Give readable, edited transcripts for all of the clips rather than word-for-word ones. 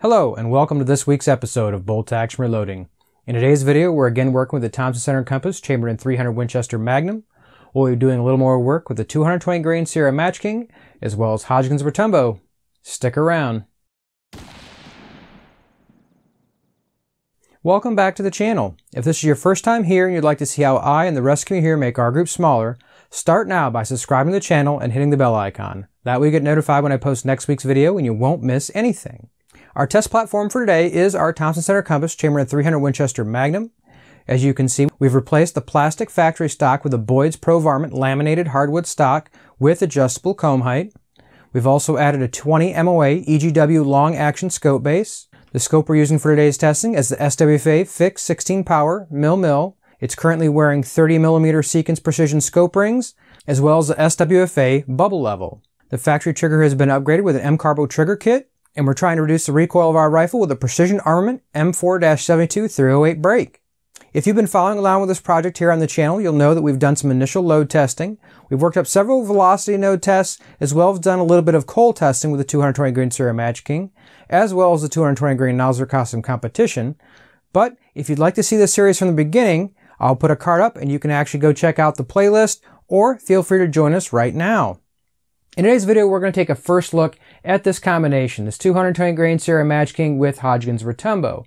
Hello and welcome to this week's episode of Bolt Action Reloading. In today's video we're again working with the Thompson Center Compass chambered in 300 Winchester Magnum. We'll be doing a little more work with the 220 grain Sierra Match King as well as Hodgdon Retumbo. Stick around. Welcome back to the channel. If this is your first time here and you'd like to see how I and the rest of you here make our group smaller, start now by subscribing to the channel and hitting the bell icon. That way you get notified when I post next week's video and you won't miss anything. Our test platform for today is our Thompson Center Compass chambered in 300 Winchester Magnum. As you can see, we've replaced the plastic factory stock with a Boyds Pro Varmint laminated hardwood stock with adjustable comb height. We've also added a 20 MOA EGW long action scope base. The scope we're using for today's testing is the SWFA fixed 16 power mil. It's currently wearing 30 millimeter Seekins precision scope rings, as well as the SWFA bubble level. The factory trigger has been upgraded with an MCARBO trigger kit, and we're trying to reduce the recoil of our rifle with a Precision Armament M4-72 308 brake. If you've been following along with this project here on the channel, you'll know that we've done some initial load testing. We've worked up several velocity node tests, as well as done a little bit of cold testing with the 220 grain Sierra Match King, as well as the 220 grain Nozzler Custom Competition. But if you'd like to see this series from the beginning, I'll put a card up and you can actually go check out the playlist, or feel free to join us right now. In today's video, we're going to take a first look at this combination, this 220 grain Sierra Match King with Hodgdon Retumbo.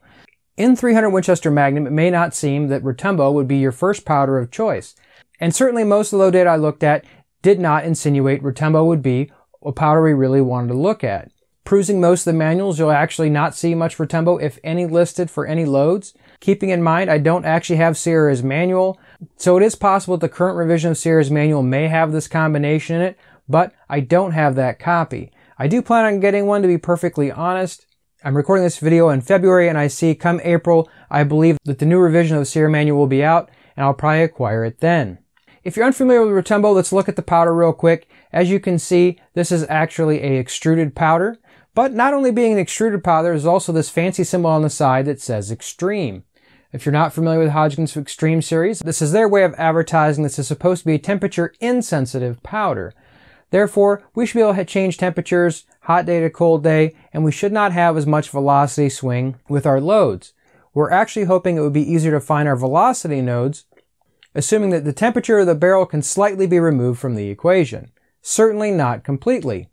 In 300 Winchester Magnum, it may not seem that Retumbo would be your first powder of choice. And certainly most of the load data I looked at did not insinuate Retumbo would be a powder we really wanted to look at. Perusing most of the manuals, you'll actually not see much Retumbo, if any, listed for any loads. Keeping in mind, I don't actually have Sierra's manual, so it is possible that the current revision of Sierra's manual may have this combination in it, but I don't have that copy. I do plan on getting one, to be perfectly honest. I'm recording this video in February, and I see come April, I believe that the new revision of the Sierra manual will be out, and I'll probably acquire it then. If you're unfamiliar with Retumbo, let's look at the powder real quick. As you can see, this is actually a extruded powder, but not only being an extruded powder, there's also this fancy symbol on the side that says Extreme. If you're not familiar with Hodgdon's Extreme series, this is their way of advertising this is supposed to be a temperature insensitive powder. Therefore, we should be able to change temperatures, hot day to cold day, and we should not have as much velocity swing with our loads. We're actually hoping it would be easier to find our velocity nodes, assuming that the temperature of the barrel can slightly be removed from the equation. Certainly not completely.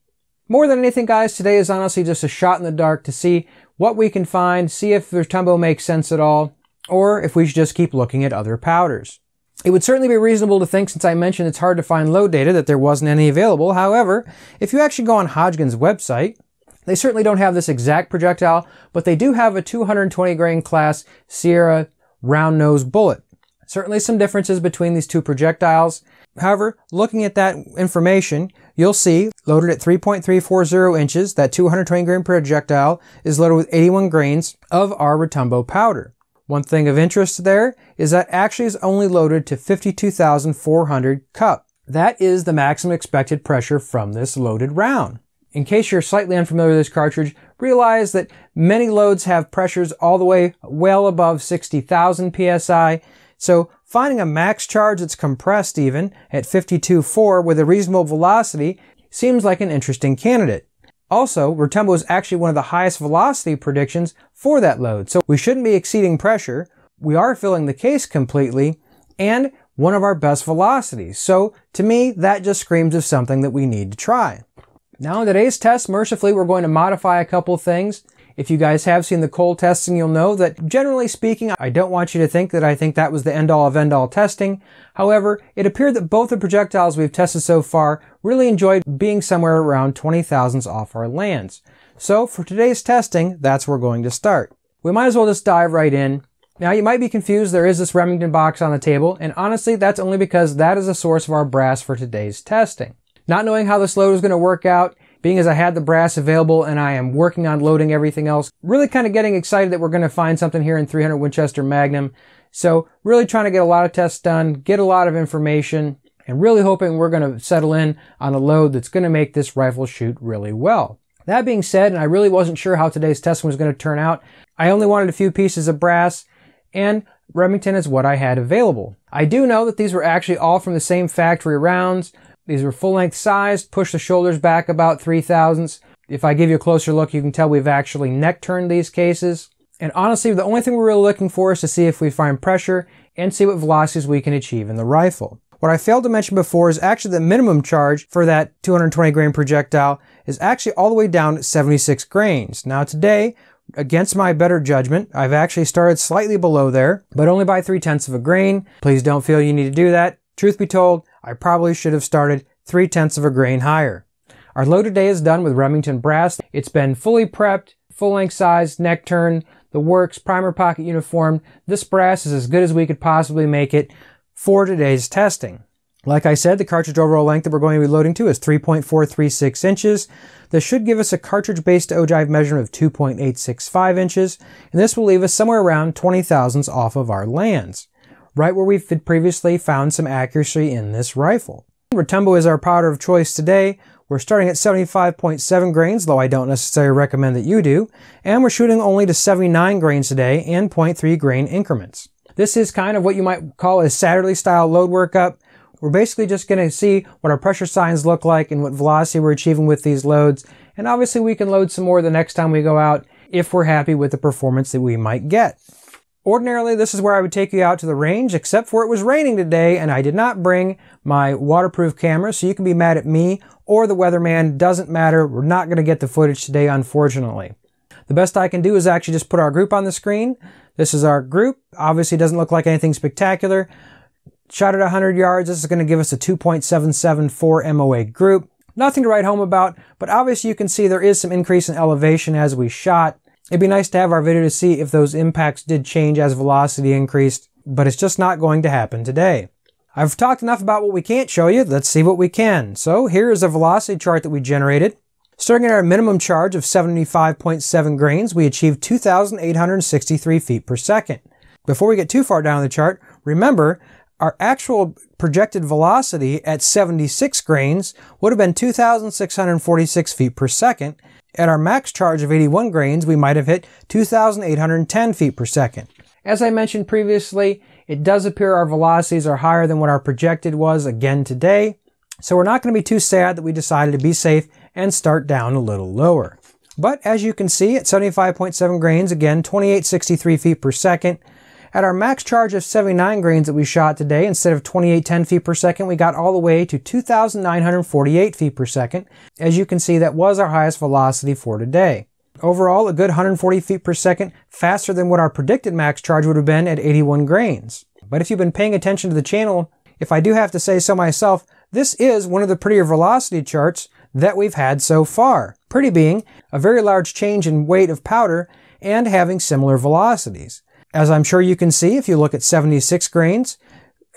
More than anything, guys, today is honestly just a shot in the dark to see what we can find, see if Retumbo makes sense at all, or if we should just keep looking at other powders. It would certainly be reasonable to think, since I mentioned it's hard to find load data, that there wasn't any available. However, if you actually go on Hodgdon's website, they certainly don't have this exact projectile, but they do have a 220 grain class Sierra round nose bullet. Certainly some differences between these two projectiles. However, looking at that information, you'll see loaded at 3.340 inches, that 220 grain projectile is loaded with 81 grains of our Retumbo powder. One thing of interest there is that actually is only loaded to 52,400 cup. That is the maximum expected pressure from this loaded round. In case you're slightly unfamiliar with this cartridge, realize that many loads have pressures all the way well above 60,000 psi. So finding a max charge that's compressed even at 52.4 with a reasonable velocity seems like an interesting candidate. Also, Retumbo is actually one of the highest velocity predictions for that load, so we shouldn't be exceeding pressure. We are filling the case completely, and one of our best velocities. So, to me, that just screams of something that we need to try. Now, in today's test, mercifully, we're going to modify a couple things. If you guys have seen the cold testing, you'll know that, generally speaking, I don't want you to think that I think that was the end-all of end-all testing. However, it appeared that both the projectiles we've tested so far really enjoyed being somewhere around 20 thousandths off our lands. So, for today's testing, that's where we're going to start. We might as well just dive right in. Now, you might be confused, there is this Remington box on the table, and honestly, that's only because that is the source of our brass for today's testing. Not knowing how this load is going to work out, being as I had the brass available and I am working on loading everything else, really kind of getting excited that we're going to find something here in 300 Winchester Magnum. So really trying to get a lot of tests done, get a lot of information, and really hoping we're going to settle in on a load that's going to make this rifle shoot really well. That being said, and I really wasn't sure how today's testing was going to turn out, I only wanted a few pieces of brass, and Remington is what I had available. I do know that these were actually all from the same factory rounds. These were full-length sized, push the shoulders back about 3 thousandths. If I give you a closer look, you can tell we've actually neck turned these cases. And honestly, the only thing we're really looking for is to see if we find pressure and see what velocities we can achieve in the rifle. What I failed to mention before is actually the minimum charge for that 220 grain projectile is actually all the way down at 76 grains. Now today, against my better judgment, I've actually started slightly below there, but only by 0.3 of a grain. Please don't feel you need to do that. Truth be told, I probably should have started 0.3 of a grain higher. Our load today is done with Remington Brass. It's been fully prepped, full length size, neck turn, the works, primer pocket uniform. This brass is as good as we could possibly make it for today's testing. Like I said, the cartridge overall length that we're going to be loading to is 3.436 inches. This should give us a cartridge base to ogive measurement of 2.865 inches, and this will leave us somewhere around 20 thousandths off of our lands, right where we've previously found some accuracy in this rifle. Retumbo is our powder of choice today. We're starting at 75.7 grains, though I don't necessarily recommend that you do, and we're shooting only to 79 grains today in 0.3 grain increments. This is kind of what you might call a Satterlee style load workup. We're basically just going to see what our pressure signs look like and what velocity we're achieving with these loads, and obviously we can load some more the next time we go out if we're happy with the performance that we might get. Ordinarily, this is where I would take you out to the range, except for it was raining today and I did not bring my waterproof camera, so you can be mad at me or the weatherman. Doesn't matter. We're not going to get the footage today, unfortunately. The best I can do is actually just put our group on the screen. This is our group. Obviously, doesn't look like anything spectacular. Shot at 100 yards. This is going to give us a 2.774 MOA group. Nothing to write home about, but obviously you can see there is some increase in elevation as we shot. It'd be nice to have our video to see if those impacts did change as velocity increased, but it's just not going to happen today. I've talked enough about what we can't show you. Let's see what we can. So here is a velocity chart that we generated. Starting at our minimum charge of 75.7 grains, we achieved 2,863 feet per second. Before we get too far down the chart, remember, our actual projected velocity at 76 grains would have been 2,646 feet per second. At our max charge of 81 grains, we might have hit 2,810 feet per second. As I mentioned previously, it does appear our velocities are higher than what our projected was again today. So we're not going to be too sad that we decided to be safe and start down a little lower. But as you can see, at 75.7 grains, again, 2,863 feet per second. At our max charge of 79 grains that we shot today, instead of 2,810 feet per second, we got all the way to 2,948 feet per second. As you can see, that was our highest velocity for today. Overall, a good 140 feet per second, faster than what our predicted max charge would have been at 81 grains. But if you've been paying attention to the channel, if I do have to say so myself, this is one of the prettier velocity charts that we've had so far. Pretty being a very large change in weight of powder and having similar velocities. As I'm sure you can see, if you look at 76 grains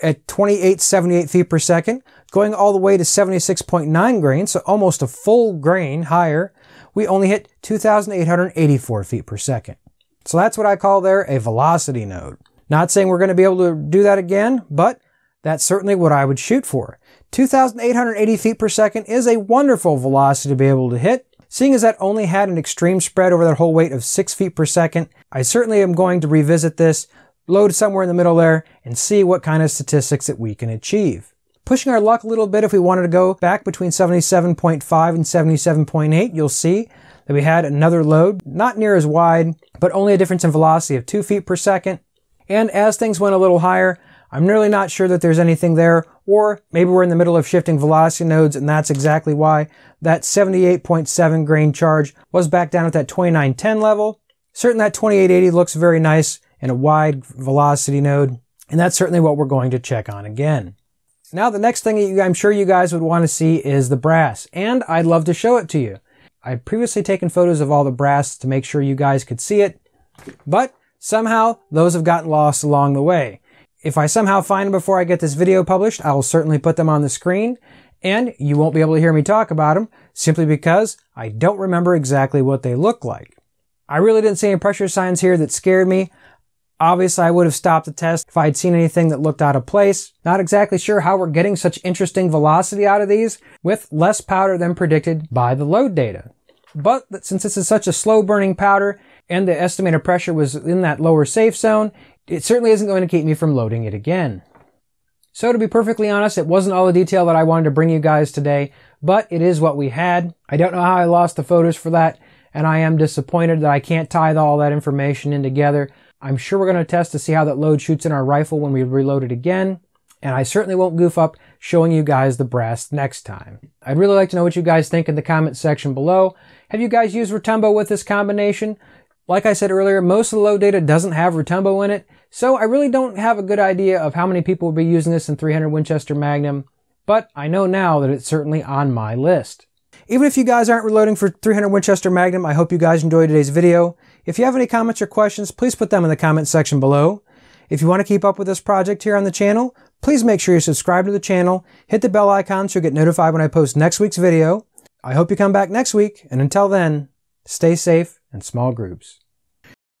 at 2,878 feet per second, going all the way to 76.9 grains, so almost a full grain higher, we only hit 2,884 feet per second. So that's what I call there a velocity node. Not saying we're going to be able to do that again, but that's certainly what I would shoot for. 2,880 feet per second is a wonderful velocity to be able to hit. Seeing as that only had an extreme spread over that whole weight of 6 feet per second, I certainly am going to revisit this, load somewhere in the middle there, and see what kind of statistics that we can achieve. Pushing our luck a little bit, if we wanted to go back between 77.5 and 77.8, you'll see that we had another load, not near as wide, but only a difference in velocity of 2 feet per second. And as things went a little higher, I'm really not sure that there's anything there, or maybe we're in the middle of shifting velocity nodes, and that's exactly why that 78.7 grain charge was back down at that 2910 level. Certainly that 2880 looks very nice in a wide velocity node, and that's certainly what we're going to check on again. Now the next thing I'm sure you guys would want to see is the brass, and I'd love to show it to you. I'd previously taken photos of all the brass to make sure you guys could see it, but somehow those have gotten lost along the way. If I somehow find them before I get this video published, I will certainly put them on the screen, and you won't be able to hear me talk about them simply because I don't remember exactly what they look like. I really didn't see any pressure signs here that scared me. Obviously, I would have stopped the test if I'd seen anything that looked out of place. Not exactly sure how we're getting such interesting velocity out of these with less powder than predicted by the load data. But since this is such a slow burning powder and the estimated pressure was in that lower safe zone, it certainly isn't going to keep me from loading it again. So to be perfectly honest, it wasn't all the detail that I wanted to bring you guys today, but it is what we had. I don't know how I lost the photos for that, and I am disappointed that I can't tie all that information in together. I'm sure we're going to test to see how that load shoots in our rifle when we reload it again, and I certainly won't goof up showing you guys the brass next time. I'd really like to know what you guys think in the comment section below. Have you guys used Retumbo with this combination? Like I said earlier, most of the load data doesn't have Retumbo in it, so I really don't have a good idea of how many people will be using this in 300 Winchester Magnum, but I know now that it's certainly on my list. Even if you guys aren't reloading for 300 Winchester Magnum, I hope you guys enjoyed today's video. If you have any comments or questions, please put them in the comment section below. If you want to keep up with this project here on the channel, please make sure you subscribe to the channel, hit the bell icon so you'll get notified when I post next week's video. I hope you come back next week, and until then, stay safe in small groups.